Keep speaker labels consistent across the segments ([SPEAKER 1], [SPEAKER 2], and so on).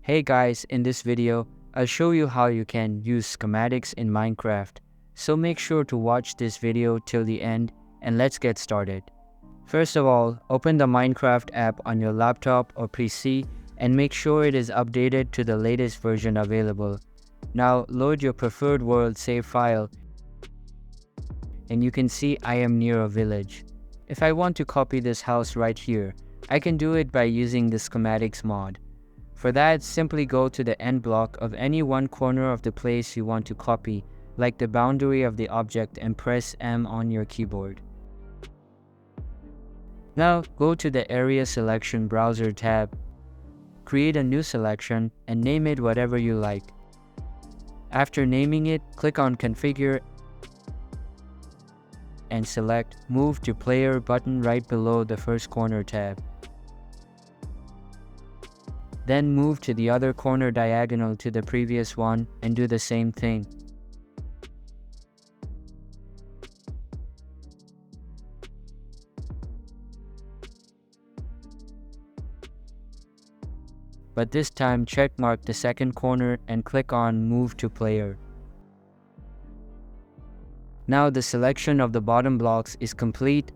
[SPEAKER 1] Hey guys, in this video, I'll show you how you can use schematics in Minecraft. So make sure to watch this video till the end and let's get started. First of all, open the Minecraft app on your laptop or PC and make sure it is updated to the latest version available. Now load your preferred world save file and you can see I am near a village. If I want to copy this house right here, I can do it by using the schematics mod. For that, simply go to the end block of any one corner of the place you want to copy, like the boundary of the object, and press M on your keyboard. Now go to the Area Selection Browser tab, create a new selection, and name it whatever you like. After naming it, click on Configure and select Move to Player button right below the first corner tab. Then move to the other corner diagonal to the previous one and do the same thing. But this time checkmark the second corner and click on Move to Player. Now the selection of the bottom blocks is complete.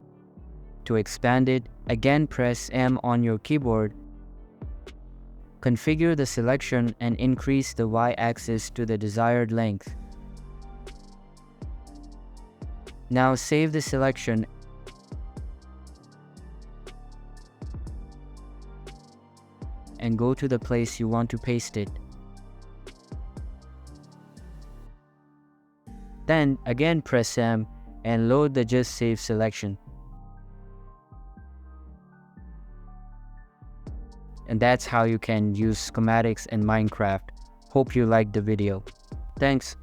[SPEAKER 1] To expand it, again press M on your keyboard. Configure the selection and increase the Y-axis to the desired length. Now save the selection and go to the place you want to paste it. Then again press M and load the just saved selection. And that's how you can use schematics in Minecraft. Hope you liked the video. Thanks.